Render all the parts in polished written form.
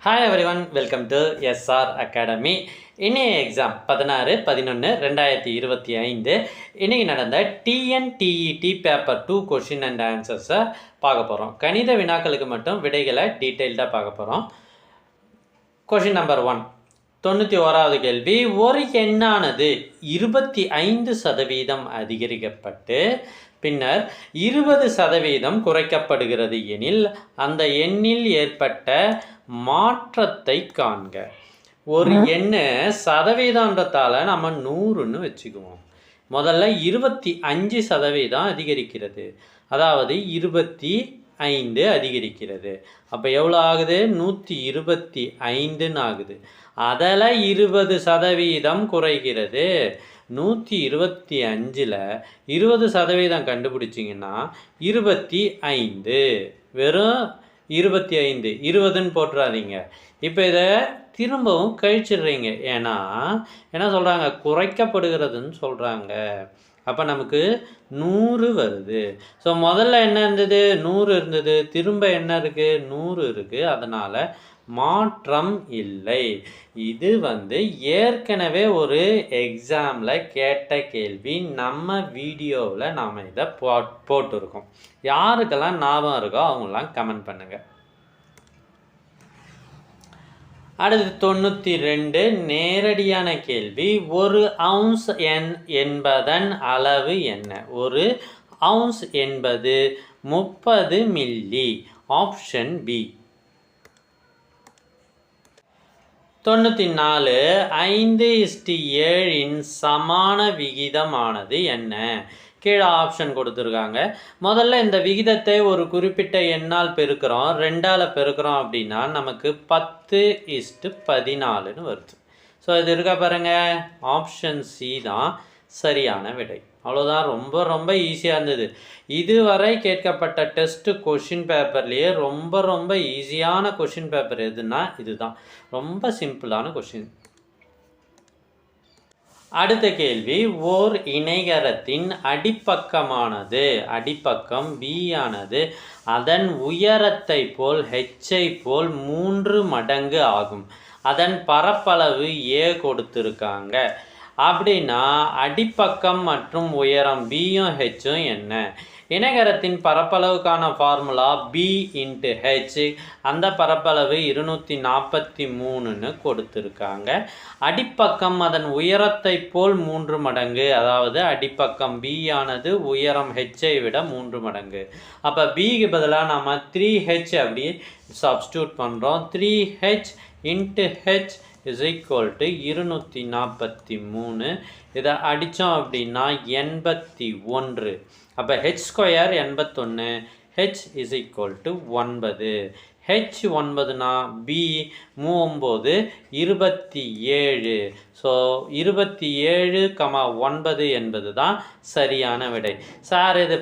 Hi everyone, welcome to SR academy. இன்னைய exam 16/11/2025 இன்னைக்கு நடந்த டிஎன்டிஇடி பேப்பர் 2 கொஷின் அண்ட் ஆன்சர்ஸை பார்க்க போகிறோம். கணித வினாக்களுக்கு மட்டும் விடைகளை டீட்டெயில்டாக பார்க்க போகிறோம். கொஷின் நம்பர் 1, 91வது கேள்வி. ஒரு எண்ணானது 25% அதிகரிக்கப்பட்டு பின்னர் 20% குறைக்கப்படுகிறது எனில் அந்த எண்ணில் ஏற்பட்ட மாற்றத்தை காண்க. ஒரு எண்ணு சதவீதன்றதால நம்ம 100ன்னு வச்சுக்குவோம். முதல்ல 25% அதிகரிக்கிறது, அதாவது 25 அதிகரிக்கிறது. அப்போ எவ்வளோ ஆகுது? 125ன்னு ஆகுது. அதில் 20% குறைகிறது. 125ல் 20% கண்டுபிடிச்சிங்கன்னா 25, வெறும் 25, 20ன்னு போட்டுறாதீங்க. இப்போ இதை திரும்பவும் கழிச்சிடுறீங்க. ஏன்னா என்ன சொல்கிறாங்க? குறைக்கப்படுகிறதுன்னு சொல்கிறாங்க. அப்போ நமக்கு 100 வருது. ஸோ முதல்ல என்ன இருந்தது? 100 இருந்தது. திரும்ப என்ன இருக்குது? 100 இருக்குது. அதனால் மாற்றம் இல்லை. இது ஏற்கனவே ஒரு எக்ஸாமில் கேட்ட கேள்வி. நம்ம வீடியோவில் நாம் இதை போட்டிருக்கோம். யாருக்கெல்லாம் ஞாபகம் இருக்கோ அவங்களாம் கமெண்ட் பண்ணுங்கள். அடுத்து 92, நேரடியான கேள்வி. ஒரு அவுன்ஸ் என்பதன் அளவு என்ன? ஒரு அவுன்ஸ் என்பது 30 மில்லி. Option B. 94, 5:7 சமான விகிதமானது என்ன? கீழே ஆப்ஷன் கொடுத்துருக்காங்க. முதல்ல இந்த விகிதத்தை ஒரு குறிப்பிட்ட எண்ணால் பெருக்கிறோம், 2ஆல் பெருக்கிறோம் அப்படின்னா நமக்கு 10:14ன்னு வருது. ஸோ இது இருக்கா பாருங்கள், ஆப்ஷன் சி தான் சரியான விடை. அவ்வளோதான். ரொம்ப ரொம்ப ஈஸியாக இருந்தது. இதுவரை கேட்கப்பட்ட டெஸ்ட்டு கொஷின் பேப்பர்லேயே ரொம்ப ஈஸியான கொஷின் பேப்பர் எதுனா இதுதான். ரொம்ப சிம்பிளான கொஷின். அடுத்த கேள்வி. ஓர் இணைகரத்தின் அடிப்பக்கமானது, அடிப்பக்கம் பி ஆனது அதன் உயரத்தை போல் ஹெச்சை போல் 3 மடங்கு ஆகும். அதன் பரப்பளவு ஏ கொடுத்துருக்காங்க. அப்படின்னா அடிப்பக்கம் மற்றும் உயரம் பியும் ஹெச்சும் என்ன? இணைகரத்தின் பரப்பளவுக்கான ஃபார்முலா பி இன்ட்டு ஹெச். அந்த பரப்பளவு 243ன்னு கொடுத்துருக்காங்க. அடிப்பக்கம் அதன் உயரத்தை போல் 3 மடங்கு, அதாவது அடிப்பக்கம் பி ஆனது உயரம் ஹெச்சை விட 3 மடங்கு. அப்போ பிக்கு பதிலாக நம்ம 3h அப்படி சப்ஸ்டியூட் பண்ணுறோம். 3h into H is equal to 243. இதை அடித்தோம் அப்படின்னா 81. அப்போ H square 81, H is equal to 9. H 9னா பி 9 27. ஸோ 27,9 என்பது தான் சரியான விடை. சார் இது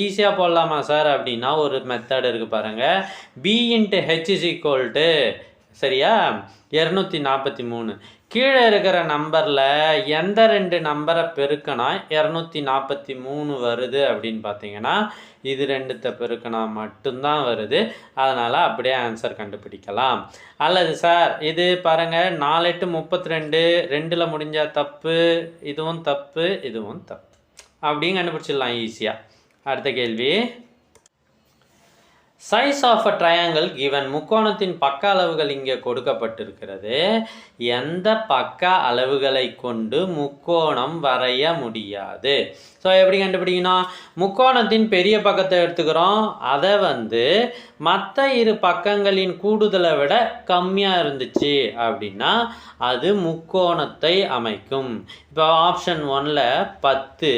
ஈஸியாக போடலாமா சார் அப்படின்னா ஒரு மெத்தட் இருக்குது பாருங்கள். B into H is equal to, சரியா, 243. கீழே இருக்கிற நம்பரில் எந்த 2 நம்பரை பெருக்கினா 243 வருது அப்படின்னு பார்த்தீங்கன்னா இது 2த்தை பெருக்கினா மட்டும்தான் வருது. அதனால் அப்படியே ஆன்சர் கண்டுபிடிக்கலாம். அல்லது சார் இது பாருங்கள், 4 8 32, 2ல் முடிஞ்சால் தப்பு, இதுவும் தப்பு, இதுவும் தப்பு அப்படின்னு கண்டுபிடிச்சிடலாம் ஈஸியாக. அடுத்த கேள்வி. Size of a triangle given. முக்கோணத்தின் பக்க அளவுகள் இங்கே கொடுக்கப்பட்டிருக்கிறது. எந்த பக்க அளவுகளை கொண்டு முக்கோணம் வரைய முடியாது? ஸோ எப்படி கண்டுபிடிக்கணும்? முக்கோணத்தின் பெரிய பக்கத்தை எடுத்துக்கிறோம். அதை மற்ற 2 பக்கங்களின் கூடுதலை விட கம்மியாக இருந்துச்சு அப்படின்னா அது முக்கோணத்தை அமைக்கும். இப்போ ஆப்ஷன் 1ல் 10,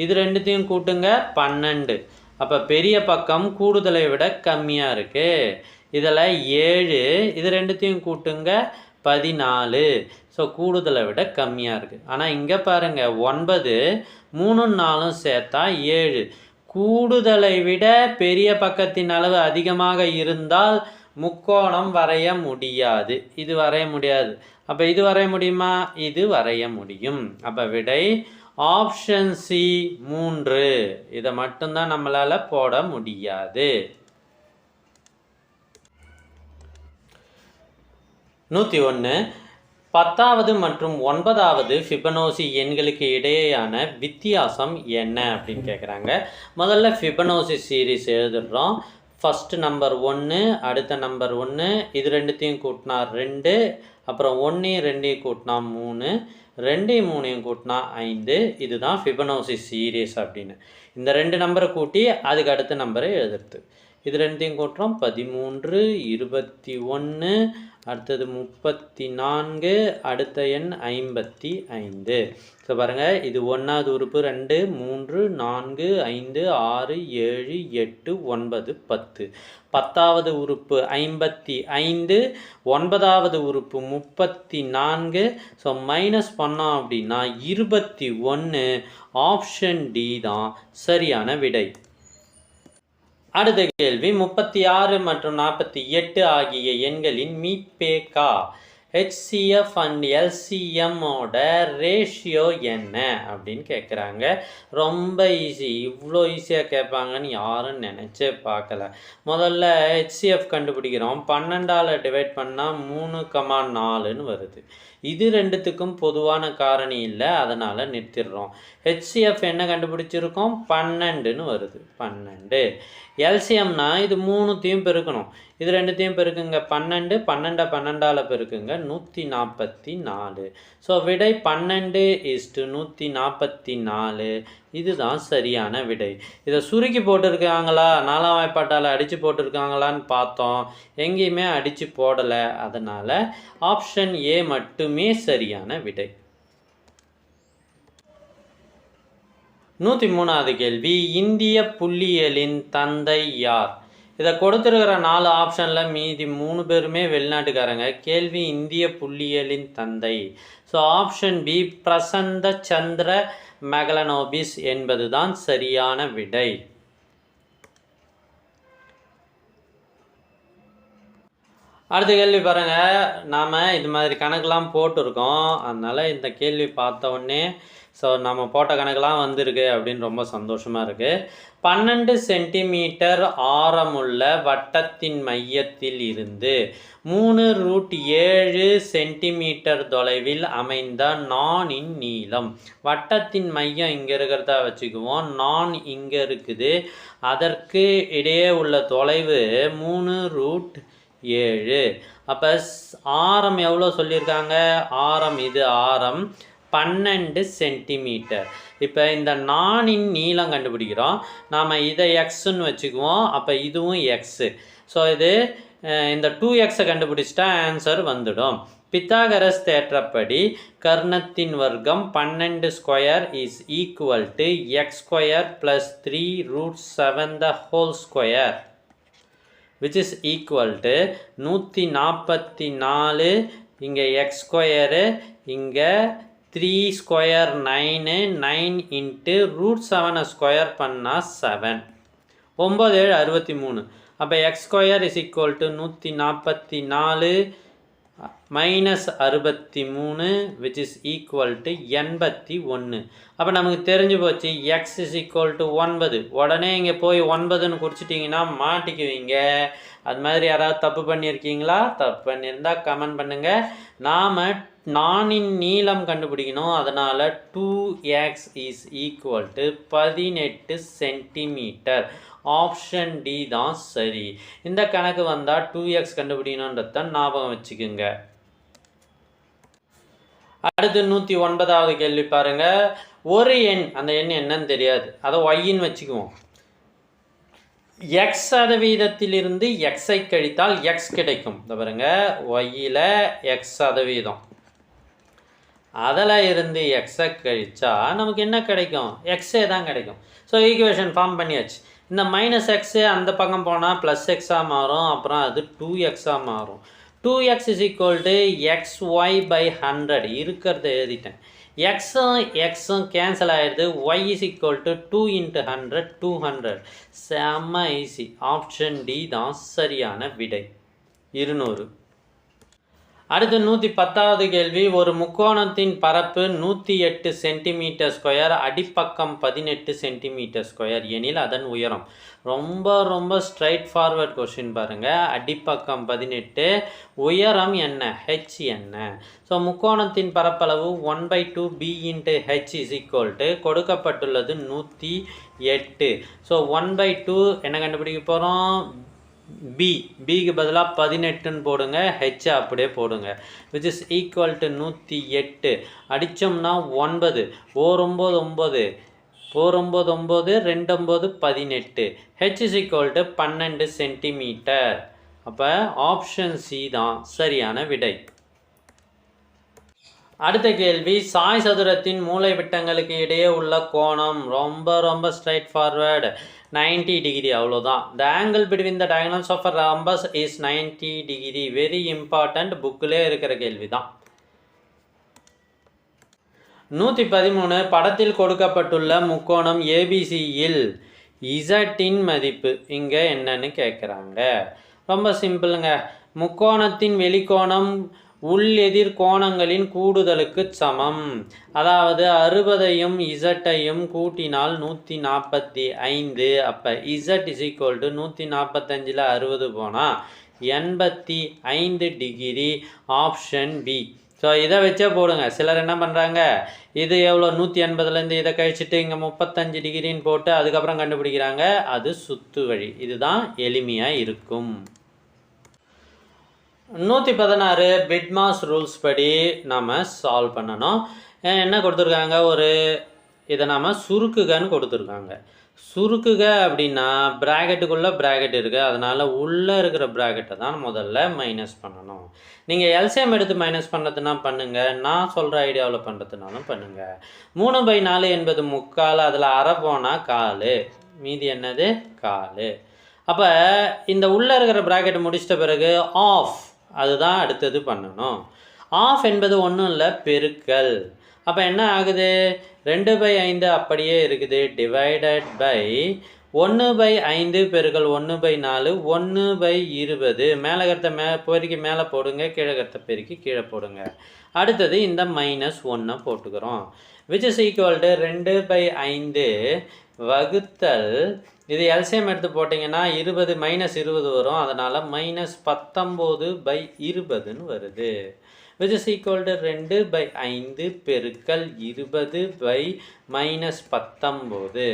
இது 2த்தையும் கூட்டுங்க 12. அப்போ பெரிய பக்கம் கூடுதலை விட கம்மியாக இருக்குது. இதில் 7, இது 2த்தையும் கூட்டுங்க 14. ஸோ கூடுதலை விட கம்மியாக இருக்குது. ஆனால் இங்கே பாருங்கள் 9, 3 4 சேர்த்தா 7. கூடுதலை விட பெரிய பக்கத்தின் அளவு அதிகமாக இருந்தால் முக்கோணம் வரைய முடியாது. இது வரைய முடியாது. அப்போ இது வரைய முடியுமா? இது வரைய முடியும். அப்போ விடை ஆப்ஷன் சி 3. இதை மட்டும்தான் நம்மளால் போட முடியாது. 101 10வது மற்றும் 9வது ஃபிபனோசி எண்களுக்கு இடையேயான வித்தியாசம் என்ன அப்படின்னு கேட்குறாங்க. முதல்ல ஃபிபனோசி சீரீஸ் எழுதுடுறோம். ஃபஸ்ட்டு நம்பர் 1, அடுத்த நம்பர் 1, இது ரெண்டுத்தையும் கூட்டினா 2, அப்புறம் 1 2 கூட்டினா 3, 2 3 கூட்டினா 5. இதுதான் ஃபிபனோசி சீரீஸ் அப்படின்னு. இந்த 2 நம்பரை கூட்டி அதுக்கு அடுத்த நம்பரை எழுதுறது. இது ரெண்டையும் கூட்டுறோம். 13, 21, அடுத்தது 34, அடுத்த எண் 55. ஸோ பாருங்கள், இது 1வது உறுப்பு 2, 3, 4, 5, 6, 7, 8, 9, 10. 10வது உறுப்பு 55, 9வது உறுப்பு 34. ஸோ மைனஸ் பண்ணோம் அப்படின்னா 21. ஆப்ஷன் டி தான் சரியான விடை. அடுத்த கேள்வி, 36 மற்றும் 48 ஆகிய எண்களின் மீப்பேக்கா HCF அண்ட் LCMோட ரேஷியோ என்ன அப்படின்னு கேட்குறாங்க. ரொம்ப ஈஸி. இவ்வளோ ஈஸியாக கேட்பாங்கன்னு யாரும் நினச்சே பார்க்கல. முதல்ல HCF கண்டுபிடிக்கிறோம். 12ஆல் டிவைட் பண்ணால் 3,4ன்னு வருது. இது ரெண்டுத்துக்கும் பொதுவான காரணி இல்லை, அதனால் நிறுத்திடுறோம். HCF என்ன கண்டுபிடிச்சிருக்கோம்? 12ன்னு வருது. 12. எல்சிஎம்னா இது 3த்தையும் பெருக்கணும். இது ரெண்டுத்தையும் பெருக்குங்க. 12 12ஆல் பெருக்குங்க 144. ஸோ விடை 12:144. இதுதான் சரியான விடை. இதை சுருக்கி போட்டிருக்காங்களா, 4ஆம் வாய்ப்பாட்டால் அடித்து போட்டிருக்காங்களான்னு பார்த்தோம். எங்கேயுமே அடித்து போடலை. அதனால் ஆப்ஷன் ஏ மட்டுமே சரியான விடை. 103வது கேள்வி, இந்திய புள்ளியியலின் தந்தை யார்? இதை கொடுத்துருக்கிற 4 ஆப்ஷனில் மீதி 3 பேருமே வெளிநாட்டுக்காரங்க. கேள்வி இந்திய புள்ளியியலின் தந்தை. ஸோ ஆப்ஷன் பி பிரசந்த சந்திர மெகலனோபிஸ் என்பது தான் சரியான விடை. அடுத்த கேள்வி பாருங்கள். நாம் இது மாதிரி கணக்கெலாம் போட்டிருக்கோம். அதனால் இந்த கேள்வி பார்த்த உடனே ஸோ நம்ம போட்ட கணக்கெலாம் வந்திருக்கு அப்படின்னு ரொம்ப சந்தோஷமாக இருக்குது. 12 சென்டிமீட்டர் ஆரமுள்ள வட்டத்தின் மையத்தில் இருந்து 3√7 சென்டிமீட்டர் தொலைவில் அமைந்த நாணின் நீளம். வட்டத்தின் மையம் இங்கே இருக்கிறதா வச்சுக்குவோம். நான் இங்கே இருக்குது. அதற்கு இடையே உள்ள தொலைவு 3√7. அப்போ ஆரம் எவ்வளோ சொல்லியிருக்காங்க? ஆரம், இது ஆரம் 12 சென்டிமீட்டர். இப்போ இந்த நாணின் நீளம் கண்டுபிடிக்கிறோம். நாம் இதை எக்ஸ்ன்னு வச்சுக்குவோம். அப்போ இதுவும் எக்ஸு. ஸோ இது இந்த 2x கண்டுபிடிச்சிட்டா ஆன்சர் வந்துடும். பித்தாகரஸ் தேற்றப்படி கர்ணத்தின் வர்க்கம் 12² is equal to x² + 3√7 the whole square which is equal to 144. இங்கே x², இங்கே 3² 9, 9 × √7 ஸ்கொயர் பண்ணால் 7. 9 7 63. அப்போ x² is equal to 144 minus 63 which is equal to 81. அப்போ நமக்கு தெரிஞ்சு போச்சு x is equal to 9. உடனே இங்கே போய் 9ன்னு குறிச்சிட்டிங்கன்னா மாட்டிக்குவீங்க. அது மாதிரி யாராவது தப்பு பண்ணியிருக்கீங்களா? தப்பு பண்ணியிருந்தால் கமெண்ட் பண்ணுங்கள். நாம் நாணின் நீளம் கண்டுபிடிக்கணும். அதனால் 2x is equal to 18 centimetre. Option D தான் சரி. இந்த கணக்கு வந்தால் 2x கண்டுபிடிக்கணுன்றத ஞாபகம் வச்சுக்கோங்க. அடுத்து 109வது கேள்வி பாருங்கள். ஒரு எண், அந்த எண் என்னன்னு தெரியாது, அதை ஒய்ன்னு வச்சுக்குவோம். எக்ஸ் சதவீதத்திலிருந்து எக்ஸை கழித்தால் எக்ஸ் கிடைக்கும். இந்த பாருங்க, ஒய்யில் எக்ஸ் சதவீதம், அதில் இருந்து எக்ஸை கழிச்சா நமக்கு என்ன கிடைக்கும்? எக்ஸே தான் கிடைக்கும். ஸோ ஈக்குவேஷன் ஃபார்ம் பண்ணியாச்சு. இந்த மைனஸ் எக்ஸு அந்த பக்கம் போனால் ப்ளஸ் எக்ஸாக மாறும். அப்புறம் அது 2xஆக மாறும். 2x is equal to xy/100 இருக்கிறத எழுதிட்டேன். எக்ஸும் கேன்சல் ஆகிடுது. y is equal to 2 × 100 200. செம்ம ஈஸி. ஆப்ஷன் டி தான் சரியான விடை. 200. அடுத்து 110வது கேள்வி. ஒரு முக்கோணத்தின் பரப்பு 108 சென்டிமீட்டர் ஸ்கொயர், அடிப்பக்கம் 18 சென்டிமீட்டர் ஸ்கொயர் எனில் அதன் உயரம். ரொம்ப ஸ்ட்ரைட் ஃபார்வர்ட் கொஸ்டின் பாருங்கள். அடிப்பக்கம் 18, உயரம் என்ன, ஹெச் என்ன? ஸோ முக்கோணத்தின் பரப்பளவு 1/2 b × h கொடுக்கப்பட்டுள்ளது 108. ஸோ 1/2 என்ன கண்டுபிடிக்க போகிறோம்? பிக்கு பதிலாக 18ன்னு போடுங்க, ஹெச் அப்படியே போடுங்க, which is equal to 108. அடித்தோம்னா 9, 9 9, 9 9, 2 9 18, H is equal to 12 centimetre. அப்போ ஆப்ஷன் சி தான் சரியான விடை. அடுத்த கேள்வி. சாய் சதுரத்தின் மூலை விட்டங்களுக்கு இடையே உள்ள கோணம். ரொம்ப ஸ்ட்ரைட் ஃபார்வர்டு, 90 டிகிரி, அவ்வளோதான். The angle between the diagonals of a rhombus is 90 degree. Very important, புக்கிலே இருக்கிற கேள்வி தான். 113. படத்தில் கொடுக்கப்பட்டுள்ள முக்கோணம் ஏபிசியில் இசட்டின் மதிப்பு இங்கே என்னன்னு கேட்குறாங்க. ரொம்ப சிம்பிளுங்க. முக்கோணத்தின் வெளிக்கோணம் உள் எதிர் கோணங்களின் கூடுதலுக்கு சமம். அதாவது 60ஐயும் இசட்டையும் கூட்டினால் 145. அப்போ இசட் இஸ் ஈக்குவல் டு 145ல் 60 போனால் 85 டிகிரி. Option B. ஸோ இதை வச்சே போடுங்க. சிலர் என்ன பண்ணுறாங்க, இது எவ்வளோ 180லேருந்து இதை கழிச்சிட்டு இங்கே 35 டிகிரின்னு போட்டு அதுக்கப்புறம் கண்டுபிடிக்கிறாங்க. அது சுத்து வழி. இதுதான் எளிமையாக இருக்கும். 116. பிட்மாஸ் ரூல்ஸ் படி நாம் சால்வ் பண்ணணும். என்ன கொடுத்துருக்காங்க, இதை நாம் சுருக்குகன்னு கொடுத்துருக்காங்க. சுருக்குக அப்படின்னா ப்ராக்கெட்டுக்குள்ளே ப்ராக்கெட் இருக்குது, அதனால் உள்ளே இருக்கிற ப்ராக்கெட்டை தான் முதல்ல மைனஸ் பண்ணணும். நீங்கள் எல்சிஎம் எடுத்து மைனஸ் பண்ணுறதுனா பண்ணுங்கள், நான் சொல்கிற ஐடியாவில் பண்ணுறதுனாலும் பண்ணுங்கள். 3/4 என்பது 3/4, அதில் அரை போனால் 1/4, மீதி என்னது 1/4. அப்போ இந்த உள்ளே இருக்கிற ப்ராக்கெட் முடிச்சிட்ட பிறகு ஆஃப், அதுதான் அடுத்தது பண்ணணும். ஆஃப் என்பது ஒன்றும் இல்லை, பெருக்கல். அப்போ என்ன ஆகுது, 2/5 அப்படியே இருக்குது, டிவைடட் பை 1/5 பெருக்கல் 1/4, 1/20. மேலே கருத்தை பெருக்கி மேலே போடுங்க, கீழே கருத்தை பெருக்கி கீழே போடுங்க. அடுத்தது இந்த -1 போட்டுக்கிறோம், விச் இஸ் ஈக்குவல் டு 2/5 வகுத்தல், இது எல்சிஎம் எடுத்து போட்டிங்கன்னா 20 -20 வரும், அதனால் -19/20ன்னு வருது, விச் இஸ் ஈக்குவல் டு 2/5 பெருக்கல் 20 பை -19.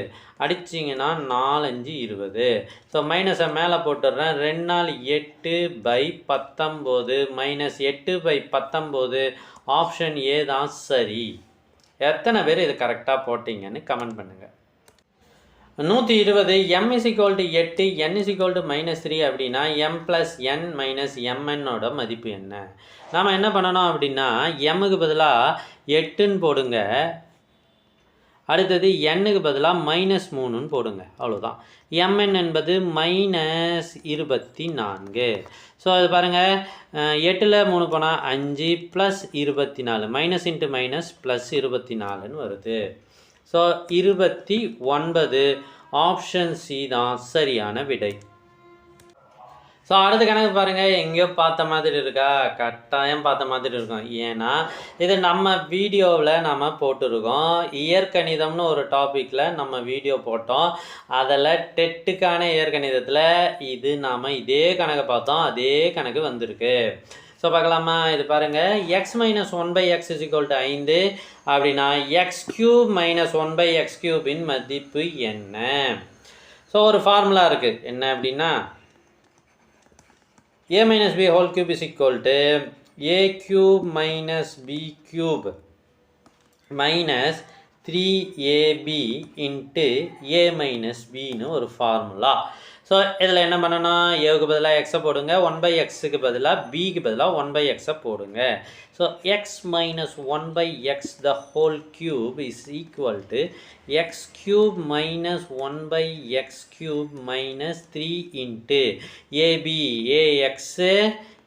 அடிச்சிங்கன்னா 4 5 20. ஸோ மைனஸை மேலே போட்டுடுறேன். 2 4 8/19 -8/19. ஆப்ஷன் ஏ தான் சரி. எத்தனை பேர் இது கரெக்டாக போட்டிங்கன்னு கமெண்ட் பண்ணுங்கள். 120. m = 8, n = -3 அப்படின்னா m + n - mnோட மதிப்பு என்ன? நாம் என்ன பண்ணணும் அப்படின்னா, mக்கு பதிலாக 8ன்னு போடுங்க, அடுத்தது nக்கு பதிலாக -3ன்னு போடுங்க, அவ்வளோதான். mn என்பது -24. ஸோ அது பாருங்கள், 8ல் 3 போனால் 5 + 24, மைனஸ் இன்ட்டு மைனஸ் ப்ளஸ் 24ன்னு வருது. ஸோ 29. ஆப்ஷன் சி தான் சரியான விடை. ஸோ அடுத்த கணக்கு பாருங்கள், எங்கேயோ பார்த்த மாதிரி இருக்கா? கட்டாயம் பார்த்த மாதிரி இருக்கும். ஏன்னா இது நம்ம வீடியோவில் நம்ம போட்டிருக்கோம். இயற்கணிதம்னு ஒரு டாப்பிக்கில் நம்ம வீடியோ போட்டோம். அதில் டெட்டுக்கான இயற்கணிதத்தில் இது நாம் இதே கணக்கை பார்த்தோம், அதே கணக்கு வந்திருக்கு. ஸோ பார்க்கலாமா? இது பாருங்கள், x - 1/x = 5 அப்படின்னா x³ - 1/x³ மதிப்பு என்ன? ஸோ ஒரு ஃபார்முலா இருக்குது. என்ன அப்படின்னா, a - b whole cube is equal to a³ - b³ minus 3ab into a minus bன்னு ஒரு ஃபார்முலா. ஸோ இதில் என்ன பண்ணணும், ஏவுக்கு பதிலாக எக்ஸை போடுங்க, 1/xக்கு பதிலாக பிக்கு பதிலாக 1/x போடுங்க. So x - 1/x the whole cube is equal to x³ - 1/x³ minus 3 into ab, ax,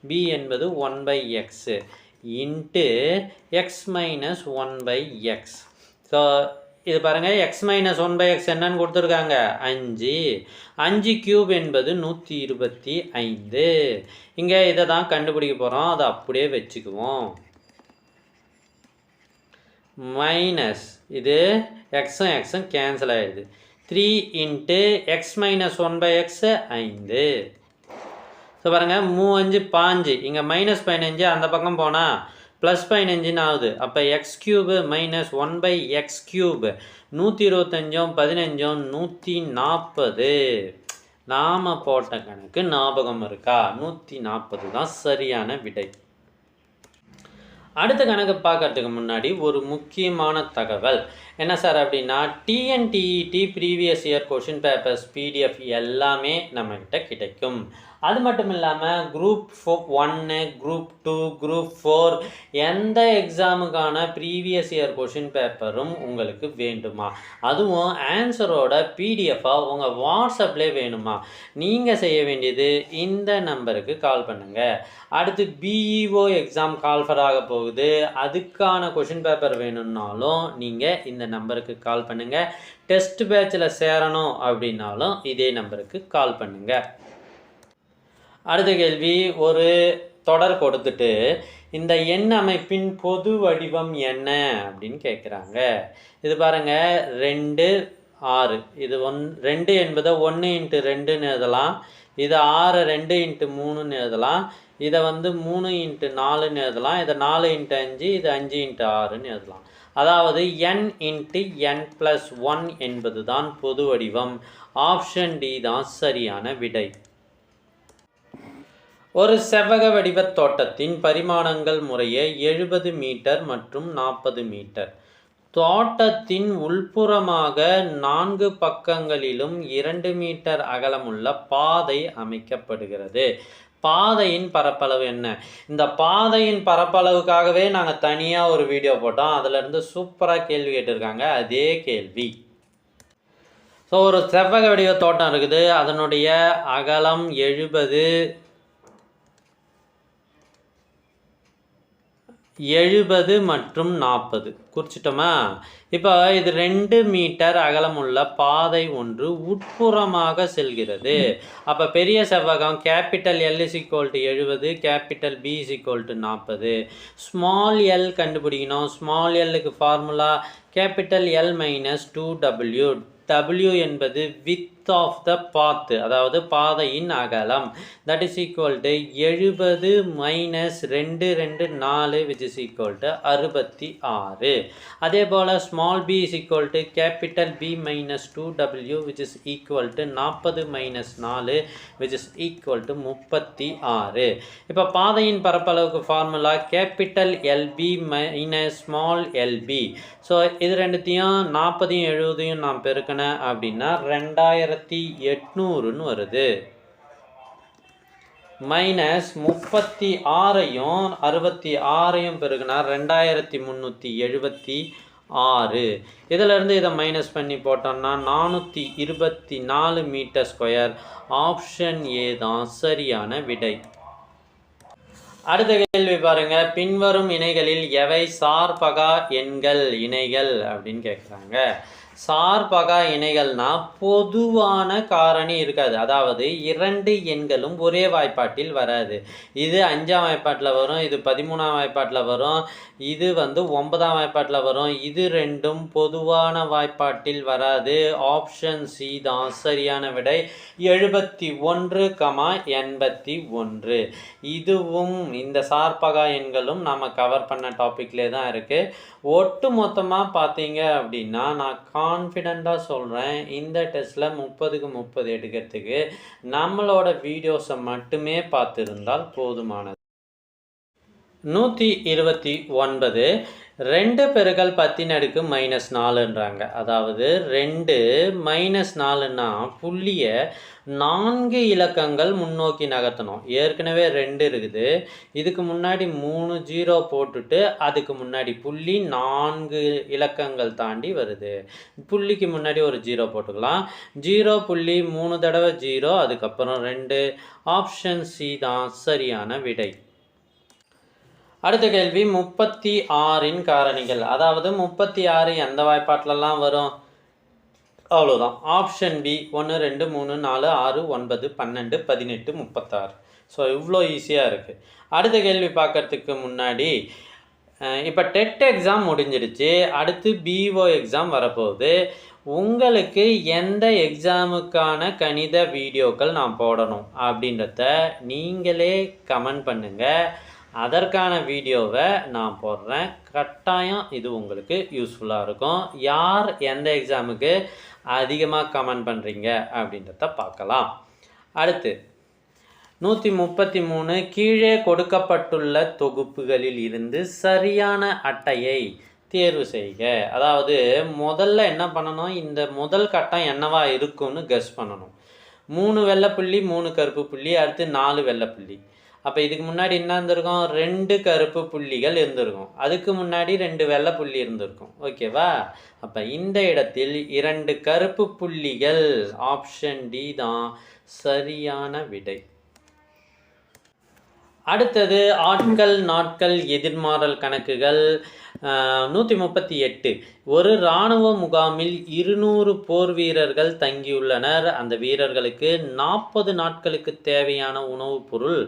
b என்பது 1/x into x - 1/x. So இது பாருங்கள் எக்ஸ் மைனஸ் 1/x என்னன்னு கொடுத்துருக்காங்க 5. 5 கியூப் என்பது 125. இங்கே இதை தான் கண்டுபிடிக்க போகிறோம், அதை அப்படியே வச்சுக்குவோம். மைனஸ் இது எக்ஸும் எக்ஸும் கேன்சல் ஆகிடுது. 3 × x மைனஸ் 1/x 5. ஸோ பாருங்கள் 3 5 15, இங்கே மைனஸ் 15 அந்த பக்கம் போனால் ப்ளஸ் 15 ஆகுது. அப்போ X cube minus 1/x cube 125 15 140. நாம் போட்ட கணக்கு ஞாபகம் இருக்கா? 140 தான் சரியான விடை. அடுத்த கணக்கு பார்க்கறதுக்கு முன்னாடி ஒரு முக்கியமான தகவல் என்ன சார் அப்படின்னா, TNTET previous year question papers PDF எல்லாமே நம்மக்கிட்ட கிடைக்கும். அது மட்டும் இல்லாமல் குரூப் 1, குரூப் 2, குரூப் 4 எந்த எக்ஸாமுக்கான ப்ரீவியஸ் இயர் கொஷின் பேப்பரும் உங்களுக்கு வேண்டுமா, அதுவும் ஆன்சரோட பிடிஎஃபாக உங்கள் வாட்ஸ்அப்லேயே வேணுமா, நீங்கள் செய்ய வேண்டியது இந்த நம்பருக்கு கால் பண்ணுங்கள். அடுத்து பிஇஓ எக்ஸாம் கால்ஃபர் ஆக போகுது, அதுக்கான கொஷின் பேப்பர் வேணும்னாலும் நீங்கள் இந்த நம்பருக்கு கால் பண்ணுங்கள். டெஸ்ட் பேட்சில் சேரணும் அப்படின்னாலும் இதே நம்பருக்கு கால் பண்ணுங்கள். அடுத்த கேள்வி, ஒரு தொடர் கொடுத்துட்டு இந்த எண் அமைப்பின் பொது வடிவம் என்ன அப்படின்னு கேட்குறாங்க. இது பாருங்கள் 2 6, இது 2 என்பதை 1 × 2ன்னு எழுதலாம், இதை 6 2 × 3ன்னு எழுதலாம், இதை 3 × 4ன்னு எழுதலாம், இதை 4 × 5, இது 5 × 6ன்னு எழுதலாம். அதாவது n × n+1 என்பது தான் பொது வடிவம். ஆப்ஷன் டி தான் சரியான விடை. ஒரு செவ்வக வடிவ தோட்டத்தின் பரிமாணங்கள் முறையே 70 மீட்டர் மற்றும் 40 மீட்டர். தோட்டத்தின் உள்புறமாக 4 பக்கங்களிலும் 2 மீட்டர் அகலமுள்ள பாதை அமைக்கப்படுகிறது. பாதையின் பரப்பளவு என்ன? இந்த பாதையின் பரப்பளவுக்காகவே நாங்கள் தனியாக ஒரு வீடியோ போட்டோம், அதிலிருந்து சூப்பராக கேள்வி கேட்டிருக்காங்க, அதே கேள்வி. ஸோ ஒரு செவ்வக வடிவ தோட்டம் இருக்குது, அதனுடைய அகலம் 70 மற்றும் 40 குறிச்சிட்டோமா? இப்போ இது 2 மீட்டர் அகலமுள்ள பாதை ஒன்று உட்புறமாக செல்கிறது. அப்போ பெரிய செவ்வகம் capital L = 70, capital B = 40. Small L கண்டுபிடிக்கணும். ஸ்மால் எல்லுக்கு formula capital L - 2W. W என்பது width of the path, அதாவது பாதையின் அகலம். that is equal to 70 - 2 2 4 which is equal to 66. அதே போல் small b is equal to capital B - 2W which is equal to 40 - 4 which is equal to 36. இப்போ பாதையின் பரப்பளவுக்கு formula capital LB - small LB. So இது ரெண்டுத்தையும் 40 70 நாம் பெருக்கணும் அப்படின்னா 2800ன்னு வருது. மைனஸ் 36ஐயும் 66ஐயும் பெருக்குனா 2376. இதிலிருந்து இதை மைனஸ் பண்ணி போட்டோம்னா 424 மீட்டர் ஸ்கொயர். ஆப்ஷன் ஏ தான் சரியான விடை. அடுத்த கேள்வி பாருங்க, பின்வரும் இணைகளில் எவை சார்பகா எண்கள் இணைகள் அப்படின்னு கேட்குறாங்க. சார்பகா இணைகள்னா பொதுவான காரணி இருக்காது, அதாவது 2 எண்களும் ஒரே வாய்ப்பாட்டில் வராது. இது 5ஆம் வாய்ப்பாட்டில் வரும், இது 13ஆம் வாய்ப்பாட்டில் வரும், இது 9ஆம் வாய்ப்பாட்டில் வரும். இது ரெண்டும் பொதுவான வாய்ப்பாட்டில் வராது. ஆப்ஷன் சி தான் சரியான விடை. 71, 81. இதுவும் இந்த சார்பகா எண்களும் நாம் கவர் பண்ண டாப்பிக்லேயே தான் இருக்குது. ஒட்டு மொத்தமாக பார்த்தீங்க அப்படின்னா நான் கான்ஃபிடெண்ட்டாக சொல்கிறேன், இந்த டெஸ்ட்டில் 30க்கு 30 எடுக்கிறதுக்கு நம்மளோட வீடியோஸை மட்டுமே பார்த்துருந்தால் போதுமானது. 129. 2 பெருக்கல் 10 - 4ன்றாங்க. அதாவது 2 - 4ன்னா புள்ளியை 4 இலக்கங்கள் முன்னோக்கி நகர்த்தணும். ஏற்கனவே 2 இருக்குது, இதுக்கு முன்னாடி 3 0 போட்டுட்டு அதுக்கு முன்னாடி புள்ளி 4 இலக்கங்கள் தாண்டி வருது. புள்ளிக்கு முன்னாடி ஒரு 0 போட்டுக்கலாம். 0.3 தடவை 0, அதுக்கப்புறம் 2. ஆப்ஷன் சி தான் சரியான விடை. அடுத்த கேள்வி 36 காரணிகள். அதாவது 36 எந்த வாய்ப்பாட்டிலலாம் வரும்? அவ்வளோதான். Option B 1 2 3 4 6 9 12 18 36. ஸோ இவ்வளோ ஈஸியாக இருக்குது. அடுத்த கேள்வி பார்க்கறதுக்கு முன்னாடி இப்போ டெட் எக்ஸாம் முடிஞ்சிடுச்சு. அடுத்து பிஓ எக்ஸாம் வரப்போகுது. உங்களுக்கு எந்த எக்ஸாமுக்கான கணித வீடியோக்கள் நான் போடணும் அப்படின்றத நீங்களே கமெண்ட் பண்ணுங்கள். அதற்கான வீடியோவை நான் போடுறேன். கட்டாயம் இது உங்களுக்கு யூஸ்ஃபுல்லாக இருக்கும். யார் எந்த எக்ஸாமுக்கு அதிகமாக கமெண்ட் பண்ணுறீங்க அப்படின்றத பார்க்கலாம். அடுத்து 133 கீழே கொடுக்கப்பட்டுள்ள தொகுப்புகளில் இருந்து சரியான அட்டையை தேர்வு செய்க. அதாவது முதல்ல என்ன பண்ணணும், இந்த முதல் கட்டம் என்னவா இருக்கும்னு கெஸ் பண்ணணும். 3 வெள்ளை புள்ளி 3 கருப்பு புள்ளி, அடுத்து 4 வெள்ளை புள்ளி. அப்போ இதுக்கு முன்னாடி என்ன இருந்திருக்கும், 2 கருப்பு புள்ளிகள் இருந்திருக்கும். அதுக்கு முன்னாடி 2 வெள்ளை புள்ளி இருந்திருக்கும். ஓகேவா? அப்போ இந்த இடத்தில் 2 கருப்பு புள்ளிகள். ஆப்ஷன் டி தான் சரியான விடை. அடுத்தது ஆட்கள் நாட்கள் எதிர்மாறல் கணக்குகள். 138 ஒரு இராணுவ முகாமில் 200 போர் வீரர்கள் தங்கியுள்ளனர். அந்த வீரர்களுக்கு 40 நாட்களுக்கு தேவையான உணவுப் பொருள்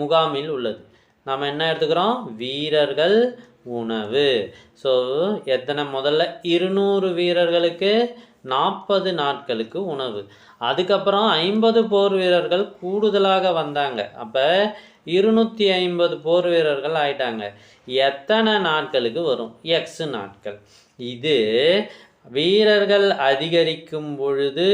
முகாமில் உள்ளது. நாம் என்ன எடுத்துக்கிறோம், வீரர்கள் உணவு. ஸோ எத்தனை, முதல்ல 200 வீரர்களுக்கு 40 நாட்களுக்கு உணவு. அதுக்கப்புறம் 50 போர் வீரர்கள் கூடுதலாக வந்தாங்க. அப்போ 250 போர் வீரர்கள் ஆயிட்டாங்க. எத்தனை நாட்களுக்கு வரும்? எக்ஸ் நாட்கள். இது வீரர்கள் அதிகரிக்கும் பொழுது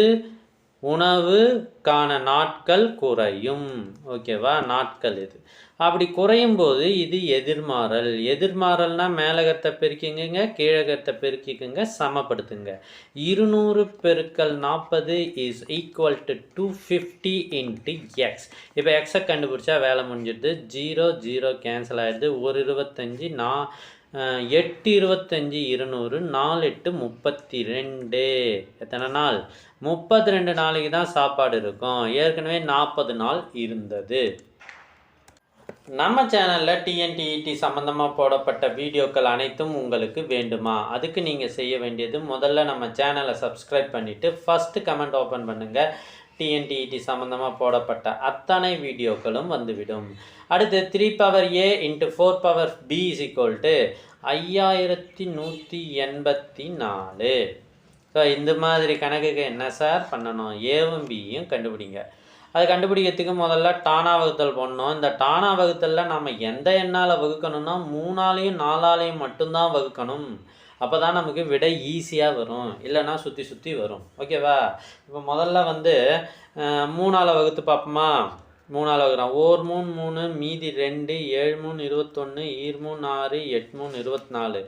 உணவுக்கான நாட்கள் குறையும். ஓகேவா? நாட்கள் இது அப்படி குறையும் போது இது எதிர்மாறல். எதிர்மாறல்னா மேலகத்தை பெருக்கிங்க, கீழகத்தை பெருக்கிக்குங்க, சமப்படுத்துங்க. 200 பெருக்கல் 40 is equal to 250 into X. இப்போ எக்ஸை கண்டுபிடிச்சா வேலை முடிஞ்சிடுது. 0 0 கேன்சல் ஆகிடுது. 1 25 8 25 200 4 8 32. எத்தனை நாள்? 32 நாளைக்கு தான் சாப்பாடு இருக்கும். ஏற்கனவே 40 நாள் இருந்தது. நம்ம சேனலில் டிஎன்டிஇடி சம்மந்தமாக போடப்பட்ட வீடியோக்கள் அனைத்தும் உங்களுக்கு வேண்டுமா? அதுக்கு நீங்கள் செய்ய வேண்டியது, முதல்ல நம்ம சேனலை சப்ஸ்கிரைப் பண்ணிவிட்டு ஃபஸ்ட்டு கமெண்ட் ஓப்பன் பண்ணுங்கள். டிஎன்டிஇடி சம்மந்தமாக போடப்பட்ட அத்தனை வீடியோக்களும் வந்துவிடும். அடுத்து 3πa × 4πb = 5184. ஸோ இந்த மாதிரி கணக்குக்கு என்ன சார் பண்ணணும்? ஏவும் பியும் கண்டுபிடிங்க. அது கண்டுபிடிக்கிறதுக்கு முதல்ல டானா வகுத்தல் பண்ணணும். இந்த டானா வகுத்தலில் நம்ம எந்த எண்ணால் வகுக்கணும்னா 3ஆலையும் 4ஆலையும் மட்டும்தான் வகுக்கணும். அப்போ தான் நமக்கு விடை ஈஸியாக வரும். இல்லைன்னா சுற்றி சுற்றி வரும். ஓகேவா? இப்போ முதல்ல 3ஆல் வகுத்து பார்ப்போமா? 3ஆல் வகுக்கிறோம். 1 3 3 மீதி 2 7 3 21 ஈர் 3 6 8 3 24.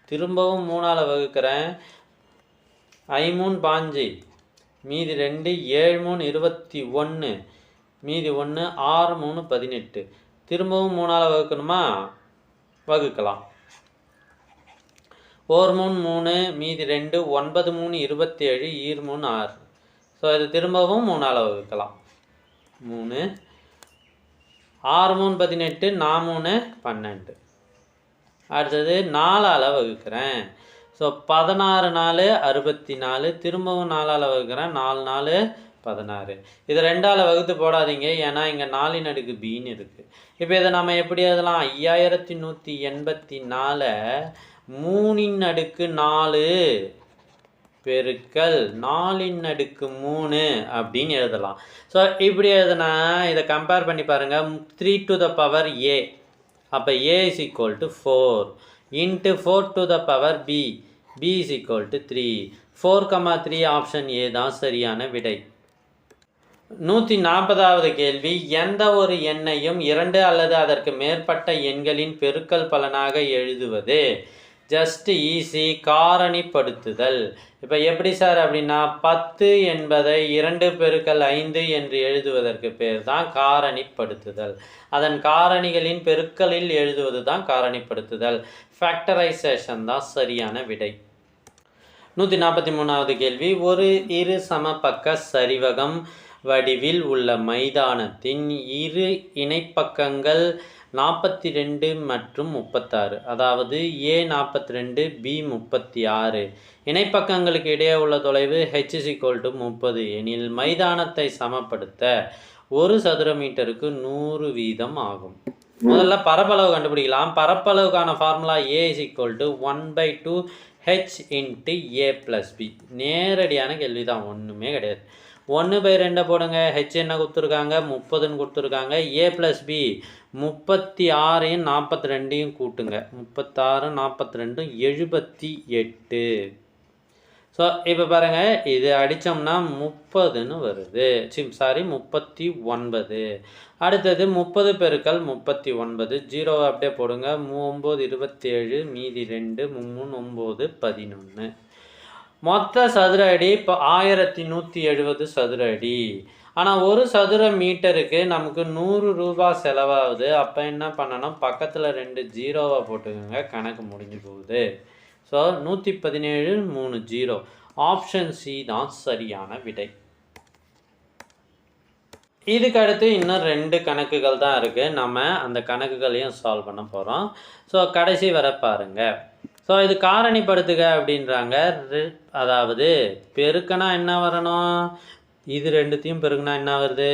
திரும்பவும் 3ஆல் வகுக்கிறேன். 5 3 5 மீதி 2 7 3 21 மீதி 1 6 3 18. திரும்பவும் 3ஆல் வகுக்கணுமா? வகுக்கலாம். 1 3 3 மீதி 2 9 3 27 ஈர் 3 6. ஸோ இது திரும்பவும் 3ஆல் வகுக்கலாம். 3 6 3 18 4 3 12. அடுத்தது 4ஆல் வகுக்கிறேன். ஸோ 16 4 64. திரும்பவும் 4ஆல் வகுக்கிறேன். 4 4 16. இது 2ஆல் வகுத்து போடாதீங்க, ஏன்னா இங்கே 4 அடுக்கு பின்னு இருக்குது. இப்போ இதை நம்ம எப்படி எழுதலாம்? 5184 3 அடுக்கு 4 பெருக்கல் 4 அடுக்கு 3 அப்படின்னு எழுதலாம். ஸோ இப்படி எழுதுனா இதை கம்பேர் பண்ணி பாருங்கள். 3 to the power a. அப்போ a is equal to 4 into 4 to the power b. b is equal to 3. 4,3 option A தான் சரியான விடை. 140வது கேள்வி. எந்த ஒரு எண்ணையும் 2 அல்லது அதற்கு மேற்பட்ட எண்களின் பெருக்கல் பலனாக எழுதுவது? ஜஸ்ட் ஈஸி, காரணிப்படுத்துதல். இப்போ எப்படி சார் அப்படின்னா 10 என்பதை 2 பெருக்கல் 5 என்று எழுதுவதற்கு பேர் தான் காரணிப்படுத்துதல். அதன் காரணிகளின் பெருக்கலில் எழுதுவது தான் காரணிப்படுத்துதல். ஃபேக்டரைசேஷன் தான் சரியான விடை. 143வது கேள்வி. ஒரு இரு சமபக்க சரிவகம் வடிவில் உள்ள மைதானத்தின் இரு இணைப்பக்கங்கள் 42 மற்றும் 36, அதாவது A 42 B 36 இணைப்பக்கங்களுக்கு இடையே உள்ள தொலைவு h = 30 எனில் மைதானத்தை சமப்படுத்த 1 சதுர மீட்டருக்கு 100 வீதம் ஆகும். முதல்ல பரப்பளவு கண்டுபிடிக்கலாம். பரப்பளவுக்கான formula A = 1/2 h × A + B. நேரடியான கேள்வி தான், ஒன்றுமே கிடையாது. 1/2 போடுங்க. h என்ன கொடுத்துருக்காங்க? 30ன்னு கொடுத்துருக்காங்க. A + B 36யும் 42யும் கூட்டுங்க. 36 42 78. ஸோ இப்போ பாருங்கள், இது அடித்தோம்னா 30ன்னு வருது. 39. அடுத்தது 30 பெருக்கல் 39, 0 அப்படியே போடுங்க. 9 27, மீதி 2, 3 9 11. மொத்த சதுர அடி இப்போ 1170 சதுர அடி. ஆனால் ஒரு சதுர மீட்டருக்கு நமக்கு 100 ரூபாய் செலவாகுது. அப்போ என்ன பண்ணணும்? பக்கத்தில் 2 0 போட்டுக்கோங்க, கணக்கு முடிஞ்சு போகுது. ஸோ 117 3 0. ஆப்ஷன் சி தான் சரியான விடை. இதுக்கு அடுத்து இன்னும் 2 கணக்குகள் தான் இருக்குது. நம்ம அந்த கணக்குகளையும் சால்வ் பண்ண போகிறோம். ஸோ கடைசி வர பாருங்கள். ஸோ இது காரணிப்படுத்துக அப்படின்றாங்க. அதாவது பெருக்கனா என்ன வரணும்? இது ரெண்டுத்தையும் பெருக்குனா என்ன வருது?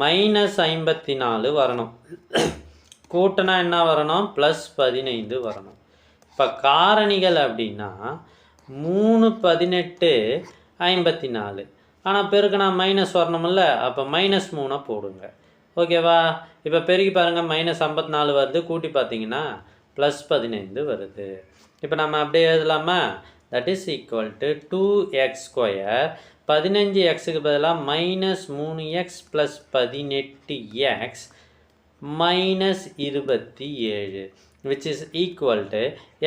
-54 வரணும். கூட்டினா என்ன வரணும்? +15 வரணும். இப்போ காரணிகள் அப்படின்னா 3 18 54. ஆனால் பெருக்குனா மைனஸ் வரணும்ல, அப்போ -3 போடுங்க. ஓகேவா? இப்போ பெருக்கி பாருங்கள், -54 வருது. கூட்டி பார்த்தீங்கன்னா +15 வருது. இப்போ நம்ம அப்படியே எழுதலாமா? That is equal to 2x². 15xக்கு பதிலாக -3x + 18x -27, which is equal to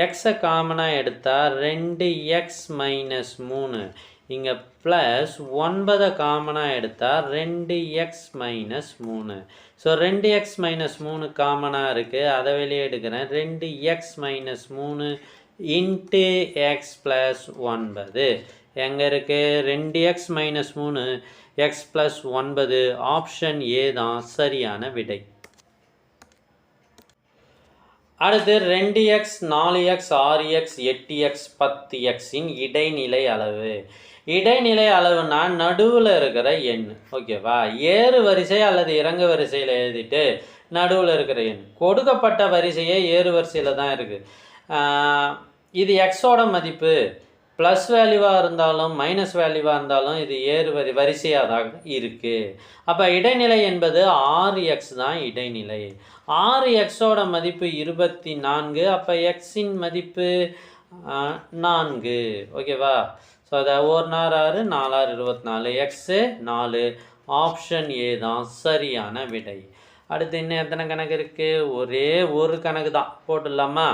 x காமனாக எடுத்தால் 2x - 3, இங்கே +9 காமனாக எடுத்தால் 2x - 3. ஸோ 2x - 3 காமனாக இருக்குது, அதை வெளியே எடுக்கிறேன். 2x - 3 × x + 9 எங்கே இருக்குது? 2x - 3 x + 9. ஆப்ஷன் ஏ தான் சரியான விடை. அடுத்து 2x 4x 6x 8x 10x இன் இடைநிலை அளவு. இடைநிலை அளவுனா நடுவில் இருக்கிற எண். ஓகேவா? ஏறு வரிசை அல்லது இறங்கு வரிசையில் எழுதிட்டு நடுவில் இருக்கிற எண். கொடுக்கப்பட்ட வரிசையே ஏறு வரிசையில் தான் இருக்குது. இது எக்ஸோட மதிப்பு ப்ளஸ் வேல்யூவாக இருந்தாலும் மைனஸ் வேல்யூவாக இருந்தாலும் இது ஏறு வரிசையாக தான் இருக்குது. அப்போ இடைநிலை என்பது 6x தான் இடைநிலை. 6xோட மதிப்பு 24. அப்போ எக்ஸின் மதிப்பு 4. ஓகேவா? ஸோ அதை 1 6 4 24, எக்ஸு 4. ஆப்ஷன் ஏ தான் சரியான விடை. அடுத்து இன்னும் எத்தனை கணக்கு இருக்குது? ஒரே ஒரு கணக்கு தான், போட்டுடலாமா?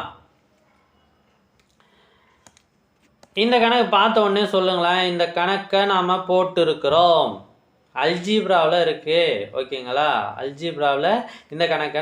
இந்த கணக்கு பார்த்த உடனே சொல்லுங்களேன், இந்த கணக்கை நாம் போட்டிருக்கிறோம். அல்ஜீப்ராவில் இருக்குது. ஓகேங்களா? அல்ஜீப்ராவில் இந்த கணக்கை